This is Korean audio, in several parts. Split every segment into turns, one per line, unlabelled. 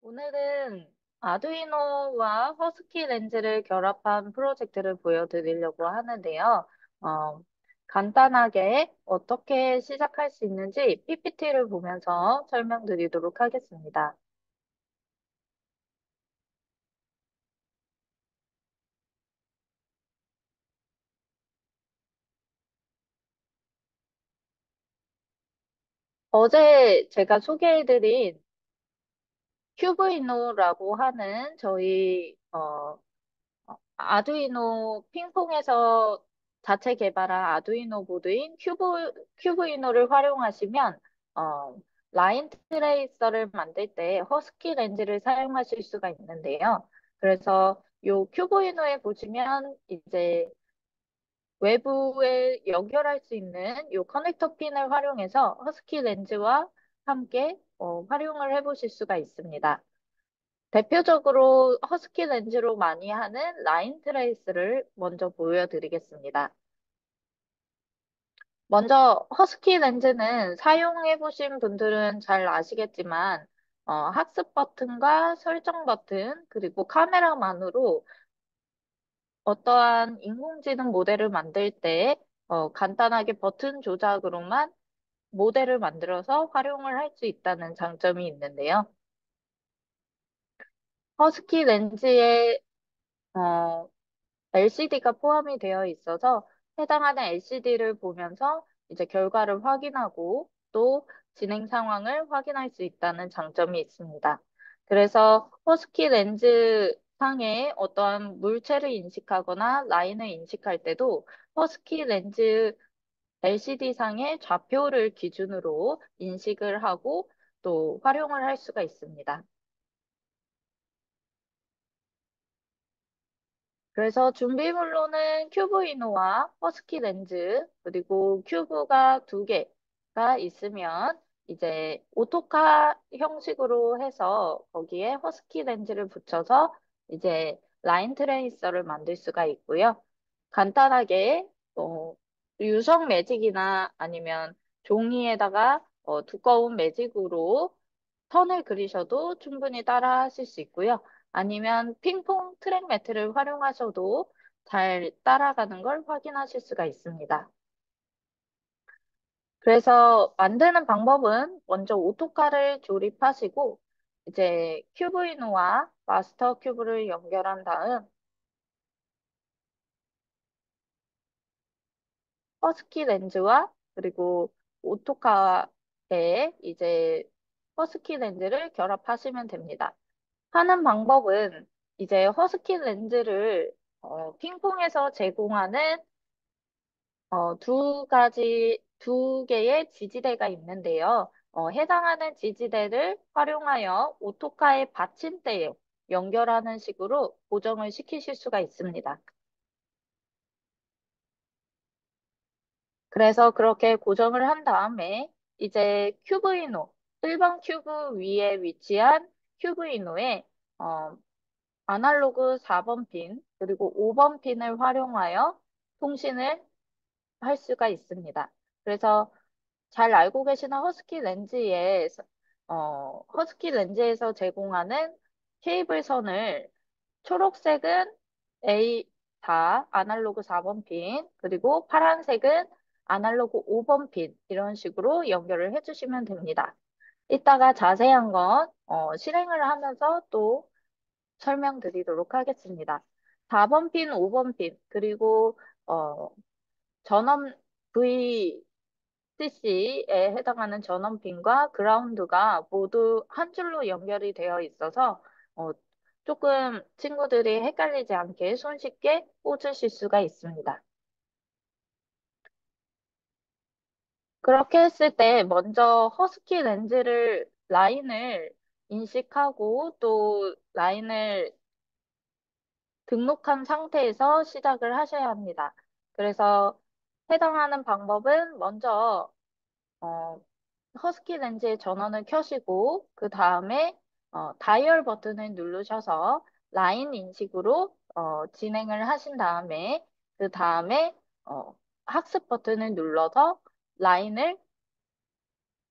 오늘은 아두이노와 허스키 렌즈를 결합한 프로젝트를 보여드리려고 하는데요. 어, 간단하게 어떻게 시작할 수 있는지 PPT를 보면서 설명드리도록 하겠습니다. 어제 제가 소개해드린 큐브이노라고 하는 저희 아두이노 핑퐁에서 자체 개발한 아두이노 보드인 큐브이노를 활용하시면 어, 라인 트레이서를 만들 때 허스키 렌즈를 사용하실 수가 있는데요. 그래서 요 큐브이노에 보시면 이제 외부에 연결할 수 있는 요 커넥터 핀을 활용해서 허스키 렌즈와 함께 활용을 해보실 수가 있습니다. 대표적으로 허스키 렌즈로 많이 하는 라인 트레이스를 먼저 보여드리겠습니다. 먼저 허스키 렌즈는 사용해 보신 분들은 잘 아시겠지만 학습 버튼과 설정 버튼 그리고 카메라만으로 어떠한 인공지능 모델을 만들 때 간단하게 버튼 조작으로만 모델을 만들어서 활용을 할 수 있다는 장점이 있는데요. 허스키 렌즈의 LCD가 포함이 되어 있어서 해당하는 LCD를 보면서 이제 결과를 확인하고 또 진행 상황을 확인할 수 있다는 장점이 있습니다. 그래서 허스키 렌즈 상에 어떠한 물체를 인식하거나 라인을 인식할 때도 허스키 렌즈 LCD 상의 좌표를 기준으로 인식을 하고 또 활용을 할 수가 있습니다. 그래서 준비물로는 큐브 이노와 허스키 렌즈, 그리고 큐브가 두 개가 있으면 이제 오토카 형식으로 해서 거기에 허스키 렌즈를 붙여서 이제 라인 트레이서를 만들 수가 있고요. 간단하게 유성 매직이나 아니면 종이에다가 두꺼운 매직으로 선을 그리셔도 충분히 따라 하실 수 있고요. 아니면 핑퐁 트랙 매트를 활용하셔도 잘 따라가는 걸 확인하실 수가 있습니다. 그래서 만드는 방법은 먼저 오토카를 조립하시고 이제 큐브이노와 마스터 큐브를 연결한 다음 허스키 렌즈와 그리고 오토카에 이제 허스키 렌즈를 결합하시면 됩니다. 하는 방법은 이제 허스키 렌즈를 핑퐁에서 제공하는 두 개의 지지대가 있는데요. 해당하는 지지대를 활용하여 오토카의 받침대에 연결하는 식으로 고정을 시키실 수가 있습니다. 그래서 그렇게 고정을 한 다음에 이제 큐브이노, 1번 큐브 위에 위치한 큐브이노에 어, 아날로그 4번 핀, 그리고 5번 핀을 활용하여 통신을 할 수가 있습니다. 그래서 잘 알고 계시는 허스키 렌즈에서 제공하는 케이블 선을 초록색은 A4 아날로그 4번 핀, 그리고 파란색은 아날로그 5번 핀, 이런 식으로 연결을 해주시면 됩니다. 이따가 자세한 건 실행을 하면서 또 설명드리도록 하겠습니다. 4번 핀, 5번 핀, 그리고 어, 전원 VCC에 해당하는 전원핀과 그라운드가 모두 한 줄로 연결이 되어 있어서 어, 조금 친구들이 헷갈리지 않게 손쉽게 꽂으실 수가 있습니다. 그렇게 했을 때 먼저 허스키 렌즈를 라인을 인식하고 또 라인을 등록한 상태에서 시작을 하셔야 합니다. 그래서 해당하는 방법은 먼저 어, 허스키 렌즈의 전원을 켜시고 그 다음에 다이얼 버튼을 누르셔서 라인 인식으로 진행을 하신 다음에 그 다음에 학습 버튼을 눌러서 라인을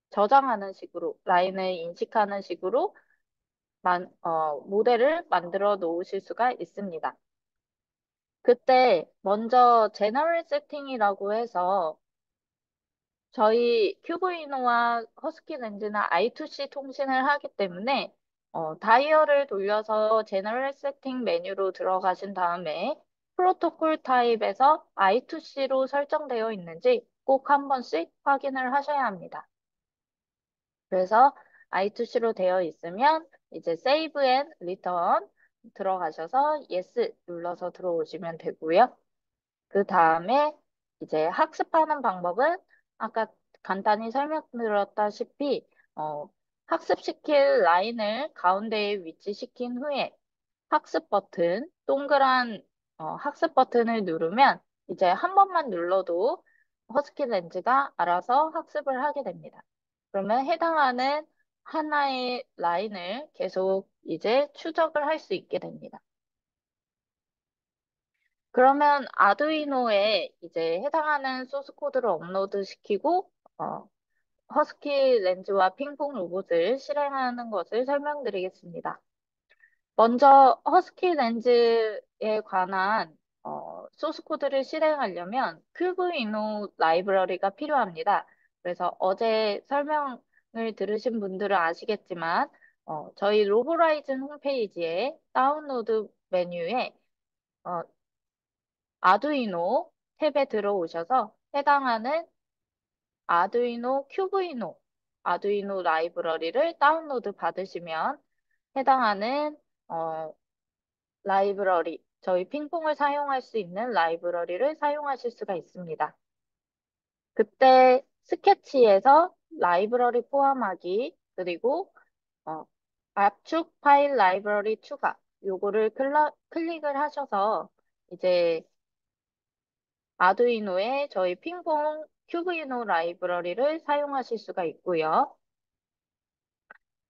저장하는 식으로 라인을 인식하는 식으로 모델을 만들어 놓으실 수가 있습니다. 그때 먼저 제너럴 세팅이라고 해서 저희 큐브이노와 허스키 렌즈는 I2C 통신을 하기 때문에 다이얼을 돌려서 제너럴 세팅 메뉴로 들어가신 다음에 프로토콜 타입에서 I2C로 설정되어 있는지 꼭 한 번씩 확인을 하셔야 합니다. 그래서 I2C로 되어 있으면 이제 Save and Return 들어가셔서 Yes 눌러서 들어오시면 되고요. 그 다음에 이제 학습하는 방법은 아까 간단히 설명드렸다시피 학습시킬 라인을 가운데에 위치시킨 후에 학습 버튼, 동그란 학습 버튼을 누르면 이제 한 번만 눌러도 허스키 렌즈가 알아서 학습을 하게 됩니다. 그러면 해당하는 하나의 라인을 계속 이제 추적을 할 수 있게 됩니다. 그러면 아두이노에 이제 해당하는 소스 코드를 업로드 시키고, 허스키 렌즈와 핑퐁 로봇을 실행하는 것을 설명드리겠습니다. 먼저 허스키 렌즈에 관한 소스 코드를 실행하려면 큐브이노 라이브러리가 필요합니다. 그래서 어제 설명을 들으신 분들은 아시겠지만 저희 로보라이즌 홈페이지에 다운로드 메뉴에 어, 아두이노 탭에 들어오셔서 해당하는 아두이노 큐브이노, 아두이노 라이브러리를 다운로드 받으시면 해당하는 어, 라이브러리, 저희 핑퐁을 사용할 수 있는 라이브러리를 사용하실 수가 있습니다. 그때 스케치에서 라이브러리 포함하기, 그리고 어, 압축 파일 라이브러리 추가, 요거를 클릭을 하셔서 이제 아두이노에 저희 핑퐁 큐브이노 라이브러리를 사용하실 수가 있고요.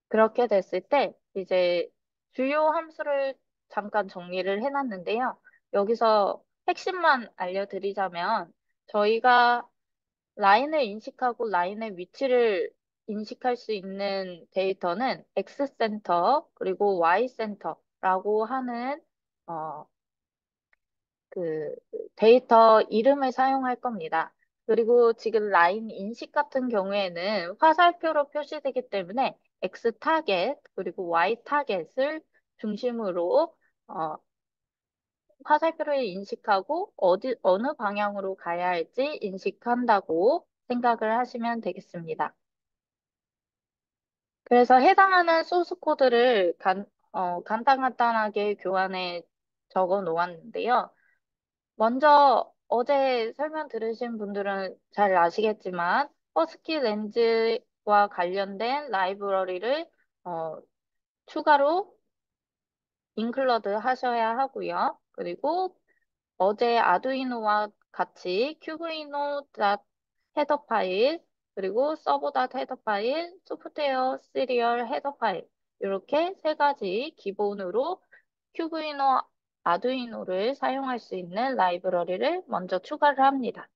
그렇게 됐을 때 이제 주요 함수를 잠깐 정리를 해놨는데요. 여기서 핵심만 알려드리자면 저희가 라인을 인식하고 라인의 위치를 인식할 수 있는 데이터는 X센터 그리고 Y센터라고 하는 어, 그 데이터 이름을 사용할 겁니다. 그리고 지금 라인 인식 같은 경우에는 화살표로 표시되기 때문에 X 타겟 그리고 Y 타겟을 중심으로 어, 화살표를 인식하고 어느 방향으로 가야 할지 인식한다고 생각을 하시면 되겠습니다. 그래서 해당하는 소스 코드를 간단하게 교환에 적어 놓았는데요. 먼저 어제 설명 들으신 분들은 잘 아시겠지만 허스키 렌즈와 관련된 라이브러리를 어, 추가로 인클러드 하셔야 하고요. 그리고 어제 아두이노와 같이 큐브이노 헤더 파일, 그리고 서버 헤더 파일, 소프트웨어 시리얼 헤더 파일 이렇게 세 가지 기본으로 큐브이노 아두이노를 사용할 수 있는 라이브러리를 먼저 추가를 합니다.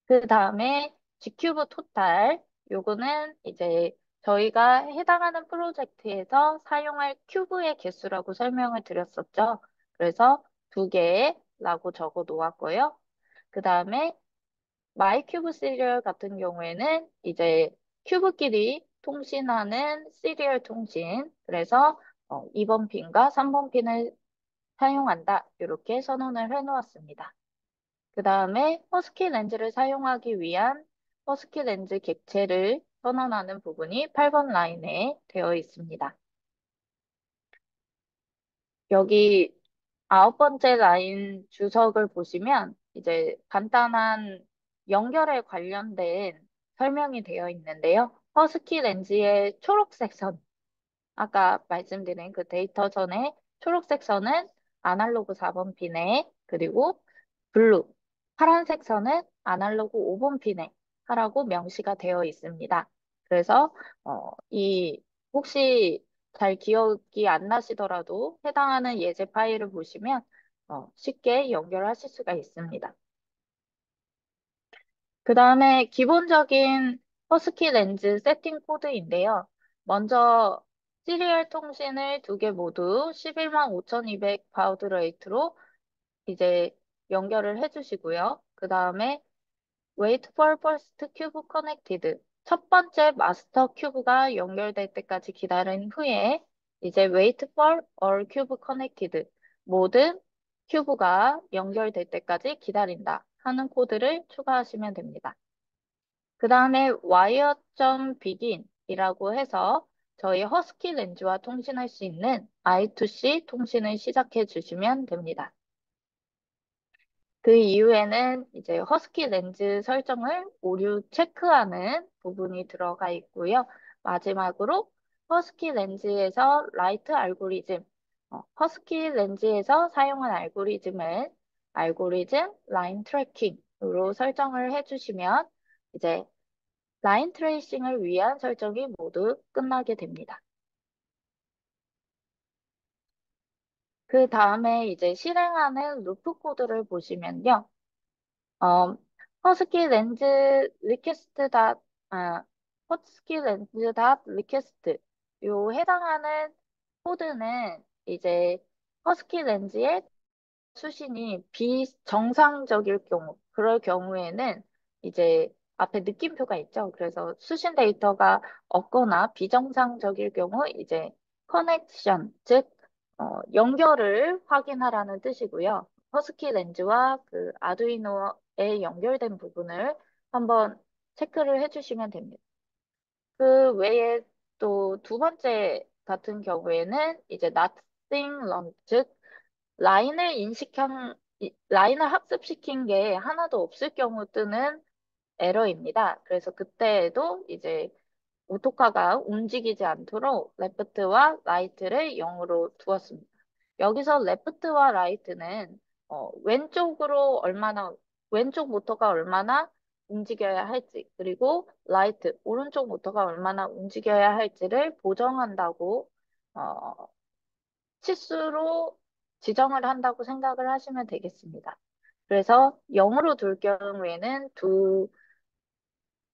그 다음에 G큐브 토탈, 요거는 이제 저희가 해당하는 프로젝트에서 사용할 큐브의 개수라고 설명을 드렸었죠. 그래서 2개라고 적어 놓았고요. 그 다음에 마이큐브 시리얼 같은 경우에는 이제 큐브끼리 통신하는 시리얼 통신, 그래서 2번 핀과 3번 핀을 사용한다. 이렇게 선언을 해 놓았습니다. 그 다음에 허스키 렌즈를 사용하기 위한 허스키 렌즈 객체를 선언하는 부분이 8번 라인에 되어 있습니다. 여기 9번째 라인 주석을 보시면 이제 간단한 연결에 관련된 설명이 되어 있는데요. 허스키 렌즈의 초록색 선, 아까 말씀드린 그 데이터 전에 초록색 선은 아날로그 4번 핀에, 그리고 블루, 파란색 선은 아날로그 5번 핀에 하라고 명시가 되어 있습니다. 그래서 이 혹시 잘 기억이 안 나시더라도 해당하는 예제 파일을 보시면 쉽게 연결하실 수가 있습니다. 그 다음에 기본적인 허스키 렌즈 세팅 코드인데요. 먼저 시리얼 통신을 두 개 모두 11만 5,200 바우드 레이트로 이제 연결을 해주시고요. 그 다음에 Wait for first cube connected. 첫 번째 마스터 큐브가 연결될 때까지 기다린 후에 이제 wait for all cube connected. 모든 큐브가 연결될 때까지 기다린다 하는 코드를 추가하시면 됩니다. 그 다음에 wire.begin 이라고 해서 저희 허스키 렌즈와 통신할 수 있는 I2C 통신을 시작해 주시면 됩니다. 그 이후에는 이제 허스키 렌즈 설정을 오류 체크하는 부분이 들어가 있고요. 마지막으로 허스키 렌즈에서 라이트 알고리즘, 허스키 렌즈에서 사용한 알고리즘을 알고리즘 라인 트래킹으로 설정을 해주시면 이제 라인 트레이싱을 위한 설정이 모두 끝나게 됩니다. 그 다음에 이제 실행하는 루프 코드를 보시면요. 어, 허스키 렌즈 리퀘스트 허스키 렌즈 닷 리퀘스트 요 해당하는 코드는 이제 허스키 렌즈의 수신이 비정상적일 경우, 그럴 경우에는 이제 앞에 느낌표가 있죠. 그래서 수신 데이터가 없거나 비정상적일 경우 이제 커넥션, 즉 연결을 확인하라는 뜻이고요. 허스키 렌즈와 그 아두이노에 연결된 부분을 한번 체크를 해주시면 됩니다. 그 외에 또 두 번째 같은 경우에는 이제 nothing run, 즉 라인을 학습시킨 게 하나도 없을 경우 뜨는 에러입니다. 그래서 그때에도 이제 오토카가 움직이지 않도록 레프트와 라이트를 0으로 두었습니다. 여기서 레프트와 라이트는 왼쪽으로 왼쪽 모터가 얼마나 움직여야 할지, 그리고 라이트, 오른쪽 모터가 얼마나 움직여야 할지를 보정한다고 어, 치수로 지정을 한다고 생각을 하시면 되겠습니다. 그래서 0으로 둘 경우에는 두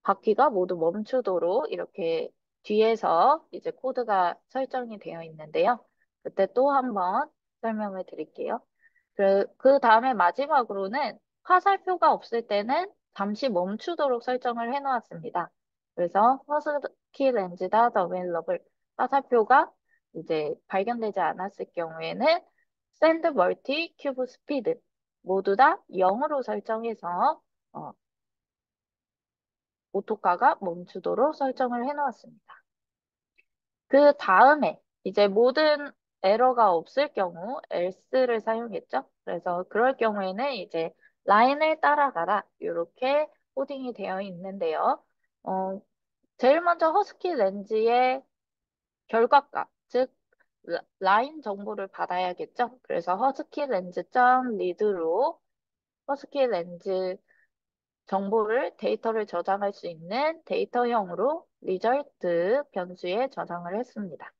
바퀴가 모두 멈추도록 이렇게 뒤에서 이제 코드가 설정이 되어 있는데요. 그때 또 한번 설명을 드릴게요. 그 다음에 마지막으로는 화살표가 없을 때는 잠시 멈추도록 설정을 해 놓았습니다. 그래서 허스키 렌즈다 더밀러블 화살표가 이제 발견되지 않았을 경우에는 샌드 멀티 큐브 스피드 모두 다 0으로 설정해서 어, 오토카가 멈추도록 설정을 해 놓았습니다. 그 다음에 이제 모든 에러가 없을 경우 else를 사용했죠. 그래서 그럴 경우에는 이제 라인을 따라가라 이렇게 코딩이 되어 있는데요. 어, 제일 먼저 허스키 렌즈의 결과값, 즉 라인 정보를 받아야겠죠. 그래서 허스키 렌즈 점 리드로 허스키 렌즈 정보를 데이터를 저장할 수 있는 데이터형으로 result 변수에 저장을 했습니다.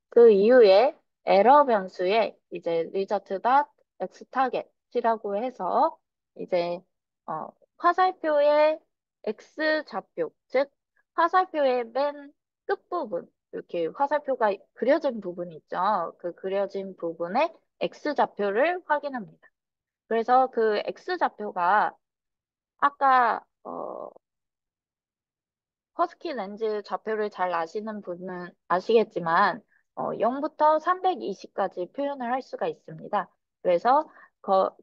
그 이후에 에러 변수에 이제 result.xtarget이라고 해서 이제 어, 화살표의 x 좌표, 즉 화살표의 맨 끝부분, 이렇게 화살표가 그려진 부분이 있죠. 그 그려진 부분의 x 좌표를 확인합니다. 그래서 그 x 좌표가 아까 허스키 렌즈 좌표를 잘 아시는 분은 아시겠지만 0부터 320까지 표현을 할 수가 있습니다. 그래서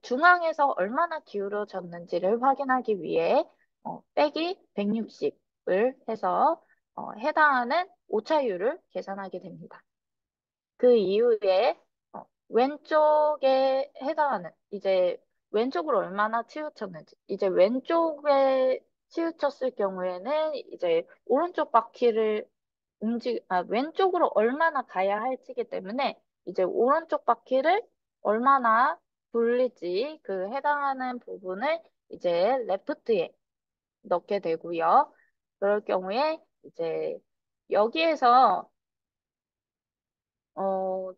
중앙에서 얼마나 기울어졌는지를 확인하기 위해 빼기 160을 해서 해당하는 오차율을 계산하게 됩니다. 그 이후에 왼쪽에 해당하는 이제 왼쪽으로 얼마나 치우쳤는지 이제 왼쪽에 치우쳤을 경우에는 이제 오른쪽 바퀴를 왼쪽으로 얼마나 가야 할지기 때문에 이제 오른쪽 바퀴를 얼마나 돌릴지 그 해당하는 부분을 이제 레프트에 넣게 되고요. 그럴 경우에 이제 여기에서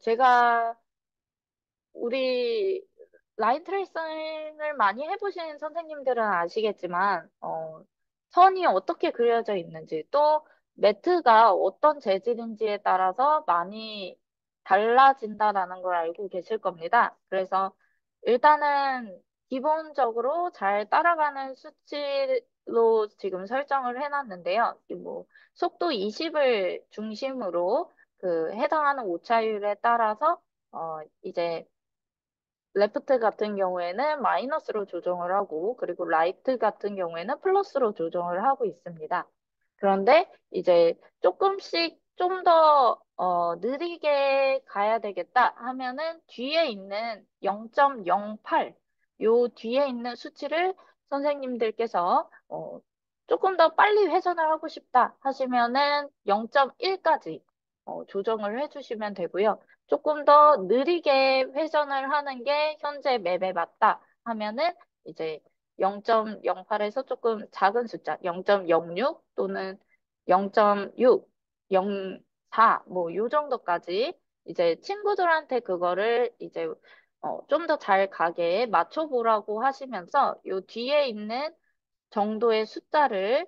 제가 우리 라인 트레이싱을 많이 해보신 선생님들은 아시겠지만, 선이 어떻게 그려져 있는지, 또 매트가 어떤 재질인지에 따라서 많이 달라진다라는 걸 알고 계실 겁니다. 그래서 일단은 기본적으로 잘 따라가는 수치로 지금 설정을 해놨는데요. 이뭐 속도 20을 중심으로 그 해당하는 오차율에 따라서 이제 레프트 같은 경우에는 마이너스로 조정을 하고, 그리고 라이트 같은 경우에는 플러스로 조정을 하고 있습니다. 그런데 이제 조금씩 좀 더 느리게 가야 되겠다 하면은 뒤에 있는 0.08, 요 뒤에 있는 수치를 선생님들께서 조금 더 빨리 회전을 하고 싶다 하시면은 0.1까지 조정을 해주시면 되고요. 조금 더 느리게 회전을 하는 게 현재 맵에 맞다 하면은 이제 0.08에서 조금 작은 숫자 0.06 또는 0.6, 0.4 뭐 요 정도까지 이제 친구들한테 그거를 이제 좀 더 잘 가게 맞춰보라고 하시면서 요 뒤에 있는 정도의 숫자를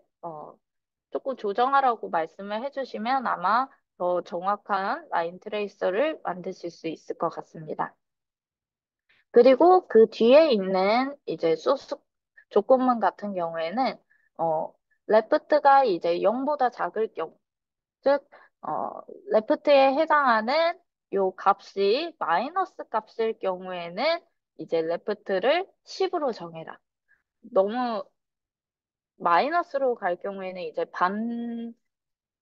조금 조정하라고 말씀을 해주시면 아마 더 정확한 라인 트레이서를 만드실 수 있을 것 같습니다. 그리고 그 뒤에 있는 이제 소스 조건문 같은 경우에는 어, 레프트가 이제 0보다 작을 경우, 즉 레프트에 해당하는 요 값이 마이너스 값일 경우에는 이제 레프트를 10으로 정해라. 너무 마이너스로 갈 경우에는 이제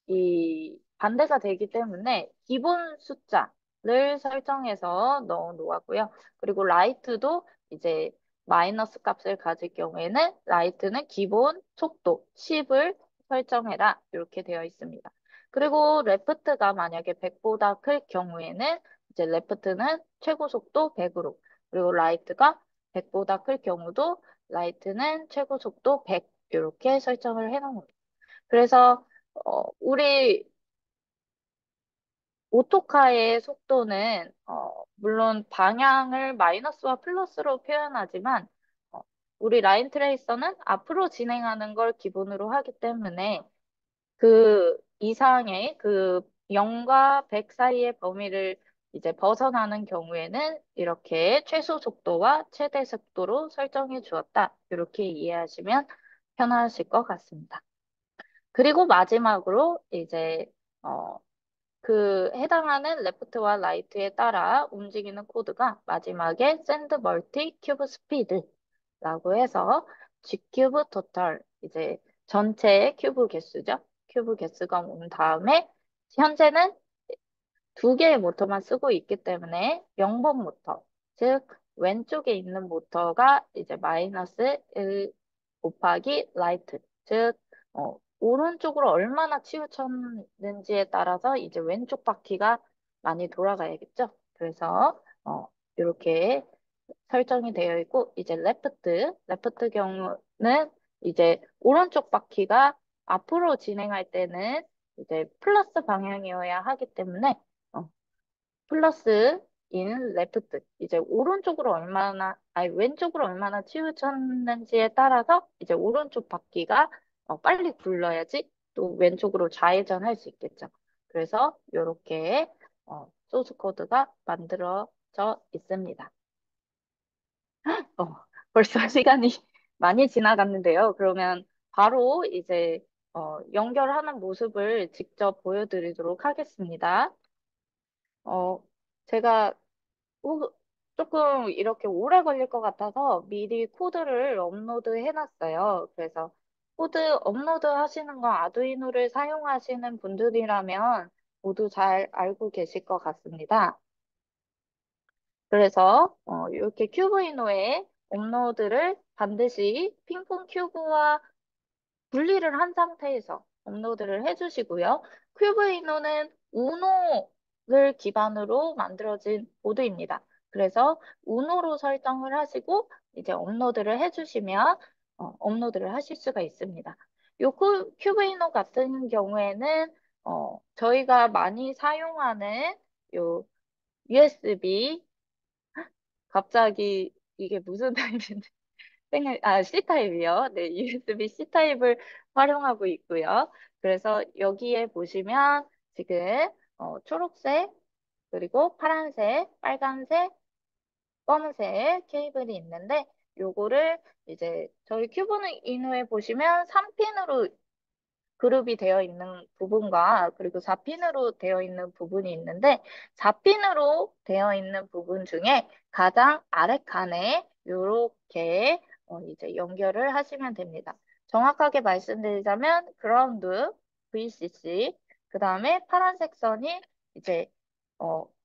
이 반대가 되기 때문에 기본 숫자를 설정해서 넣어 놓았고요. 그리고 라이트도 이제 마이너스 값을 가질 경우에는 라이트는 기본 속도 10을 설정해라. 이렇게 되어 있습니다. 그리고 레프트가 만약에 100보다 클 경우에는 이제 레프트는 최고 속도 100으로, 그리고 라이트가 100보다 클 경우도 라이트는 최고 속도 100 이렇게 설정을 해 놓은 그래서 우리 오토카의 속도는 물론 방향을 마이너스와 플러스로 표현하지만 어, 우리 라인 트레이서는 앞으로 진행하는 걸 기본으로 하기 때문에 그 이상의 그 0과 100 사이의 범위를 이제 벗어나는 경우에는 이렇게 최소 속도와 최대 속도로 설정해 주었다. 이렇게 이해하시면 편하실 것 같습니다. 그리고 마지막으로 이제 어, 그 해당하는 레프트와 라이트에 따라 움직이는 코드가 마지막에 send multi cube speed라고 해서 G 큐브 토탈 이제 전체 큐브 개수죠. 큐브 개수가 온 다음에 현재는 두 개의 모터만 쓰고 있기 때문에 0번 모터, 즉 왼쪽에 있는 모터가 이제 마이너스 1 곱하기 라이트, 즉 오른쪽으로 얼마나 치우쳤는지에 따라서 이제 왼쪽 바퀴가 많이 돌아가야겠죠. 그래서 이렇게 설정이 되어 있고 이제 레프트 경우는 이제 오른쪽 바퀴가 앞으로 진행할 때는 이제 플러스 방향이어야 하기 때문에 어, 플러스인 레프트 이제 오른쪽으로 얼마나 아니 왼쪽으로 얼마나 치우쳤는지에 따라서 이제 오른쪽 바퀴가 빨리 굴러야지 또 왼쪽으로 좌회전할 수 있겠죠. 그래서 이렇게 소스 코드가 만들어져 있습니다. 어, 벌써 시간이 많이 지나갔는데요. 그러면 바로 이제 연결하는 모습을 직접 보여드리도록 하겠습니다. 어, 제가 조금 이렇게 오래 걸릴 것 같아서 미리 코드를 업로드 해놨어요. 그래서 코드 업로드 하시는 거 아두이노를 사용하시는 분들이라면 모두 잘 알고 계실 것 같습니다. 그래서 이렇게 큐브이노에 업로드를 반드시 핑퐁 큐브와 분리를 한 상태에서 업로드를 해주시고요. 큐브이노는 우노를 기반으로 만들어진 보드입니다. 그래서 우노로 설정을 하시고 이제 업로드를 해주시면 업로드를 하실 수가 있습니다. 요 큐브이노 같은 경우에는 저희가 많이 사용하는 요 USB 갑자기 이게 무슨 타입인지 C타입이요. 네, USB-C 타입을 활용하고 있고요. 그래서 여기에 보시면 지금 초록색, 그리고 파란색, 빨간색, 검은색 케이블이 있는데 요거를 이제 저희 큐브는 이노에 보시면 3핀으로 그룹이 되어 있는 부분과 그리고 4핀으로 되어 있는 부분이 있는데 4핀으로 되어 있는 부분 중에 가장 아래 칸에 이렇게 이제 연결을 하시면 됩니다. 정확하게 말씀드리자면 그라운드 VCC 그 다음에 파란색 선이 이제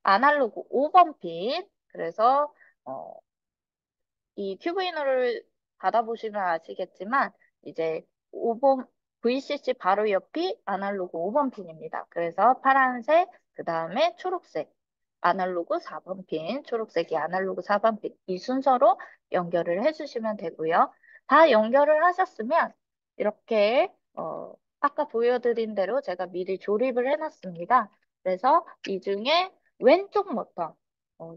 아날로그 5번 핀 그래서 어, 이 큐브이너를 받아보시면 아시겠지만 이제 5번 VCC 바로 옆이 아날로그 5번 핀입니다. 그래서 파란색, 그 다음에 초록색, 아날로그 4번 핀, 초록색이 아날로그 4번 핀, 이 순서로 연결을 해주시면 되고요. 다 연결을 하셨으면 이렇게 아까 보여드린 대로 제가 미리 조립을 해놨습니다. 그래서 이 중에 왼쪽 버튼,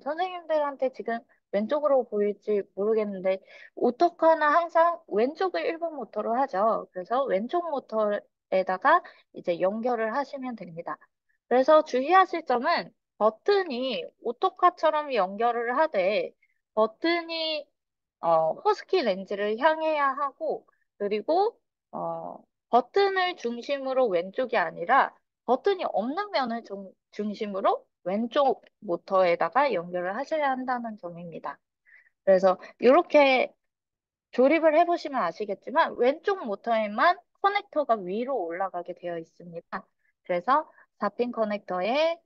선생님들한테 지금 왼쪽으로 보일지 모르겠는데 오토카는 항상 왼쪽을 1번 모터로 하죠. 그래서 왼쪽 모터에다가 이제 연결을 하시면 됩니다. 그래서 주의하실 점은 버튼이 오토카처럼 연결을 하되 버튼이 허스키 렌즈를 향해야 하고 그리고 버튼을 중심으로 왼쪽이 아니라 버튼이 없는 면을 중심으로 왼쪽 모터에다가 연결을 하셔야 한다는 점입니다. 그래서 이렇게 조립을 해보시면 아시겠지만 왼쪽 모터에만 커넥터가 위로 올라가게 되어 있습니다. 그래서 4핀 커넥터에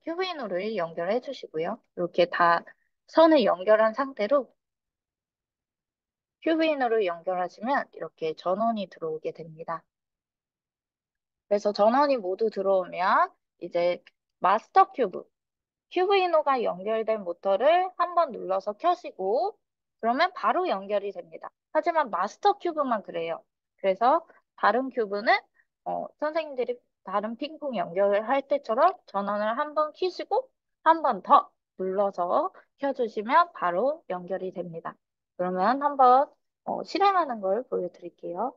큐브인으로 연결해 주시고요. 이렇게 다 선을 연결한 상태로 큐브인으로 연결하시면 이렇게 전원이 들어오게 됩니다. 그래서 전원이 모두 들어오면 이제 마스터 큐브이노가 연결된 모터를 한번 눌러서 켜시고 그러면 바로 연결이 됩니다. 하지만 마스터 큐브만 그래요. 그래서 다른 큐브는 선생님들이 다른 핑퐁 연결할 때처럼 전원을 한번 켜시고 한 번 더 눌러서 켜주시면 바로 연결이 됩니다. 그러면 한번 실행하는 걸 보여드릴게요.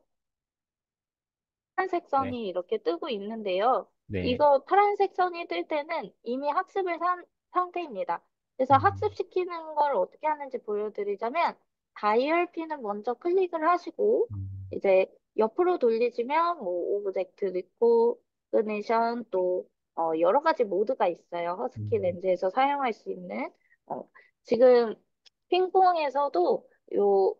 파란색
네,
선이 이렇게 뜨고 있는데요.
네.
이거 파란색 선이 뜰 때는 이미 학습을 한 상태입니다. 그래서
음,
학습시키는 걸 어떻게 하는지 보여드리자면 다이얼 핀을 먼저 클릭을 하시고
음,
이제 옆으로 돌리시면 뭐 오브젝트 리코그니션 또 여러 가지 모드가 있어요. 허스키
음,
렌즈에서 사용할 수 있는 지금 핑퐁에서도 요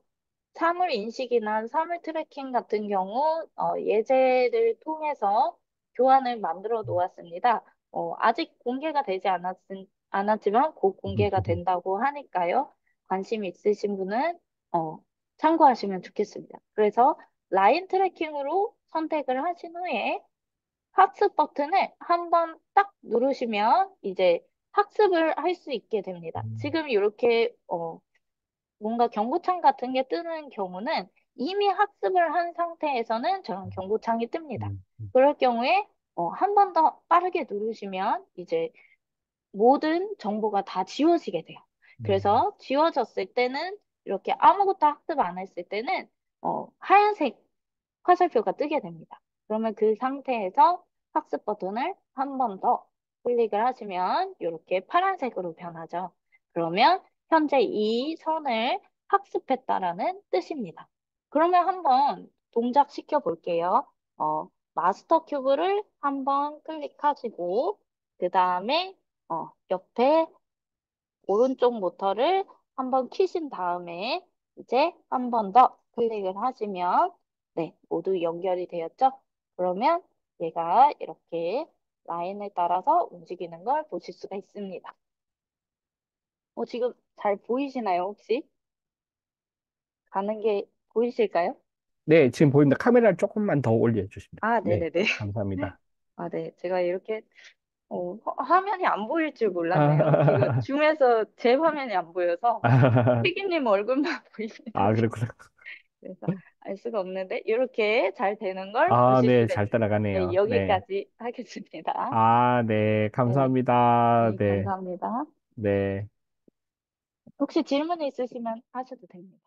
사물 인식이나 사물 트래킹 같은 경우 예제를 통해서 교환을 만들어 놓았습니다. 아직 공개가 되지 않았지만 곧 공개가 된다고 하니까요. 관심 있으신 분은 어, 참고하시면 좋겠습니다. 그래서 라인 트래킹으로 선택을 하신 후에 학습 버튼을 한번 딱 누르시면 이제 학습을 할 수 있게 됩니다.
음,
지금 이렇게 뭔가 경고창 같은 게 뜨는 경우는 이미 학습을 한 상태에서는 저런 경고창이 뜹니다.
음, 음,
그럴 경우에 한 번 더 빠르게 누르시면 이제 모든 정보가 다 지워지게 돼요.
음,
그래서 지워졌을 때는 이렇게 아무것도 학습 안 했을 때는 하얀색 화살표가 뜨게 됩니다. 그러면 그 상태에서 학습 버튼을 한 번 더 클릭을 하시면 이렇게 파란색으로 변하죠. 그러면 현재 이 선을 학습했다라는 뜻입니다. 그러면 한번 동작시켜 볼게요. 마스터 큐브를 한번 클릭하시고 그 다음에 옆에 오른쪽 모터를 한번 키신 다음에 이제 한 번 더 클릭을 하시면 네, 모두 연결이 되었죠? 그러면 얘가 이렇게 라인을 따라서 움직이는 걸 보실 수가 있습니다. 지금 잘 보이시나요, 혹시? 가는 게 보이실까요?
네, 지금 보입니다. 카메라를 조금만 더 올려주시면.
아,
네,
네네네.
감사합니다.
아, 네. 제가 이렇게 화면이 안 보일 줄 몰랐네요. 지금
아,
줌에서 제 화면이 안 보여서
아,
피디님 얼굴만 보이네요.
아, 그렇구나.
그래서 알 수가 없는데 이렇게 잘 되는 걸
아,
보실
네,
수가
잘
있습니다. 네,
따라가네요. 네.
여기까지 하겠습니다.
아, 네,
네,
감사합니다.
네,
네,
감사합니다.
네.
혹시 질문 있으시면 하셔도 됩니다.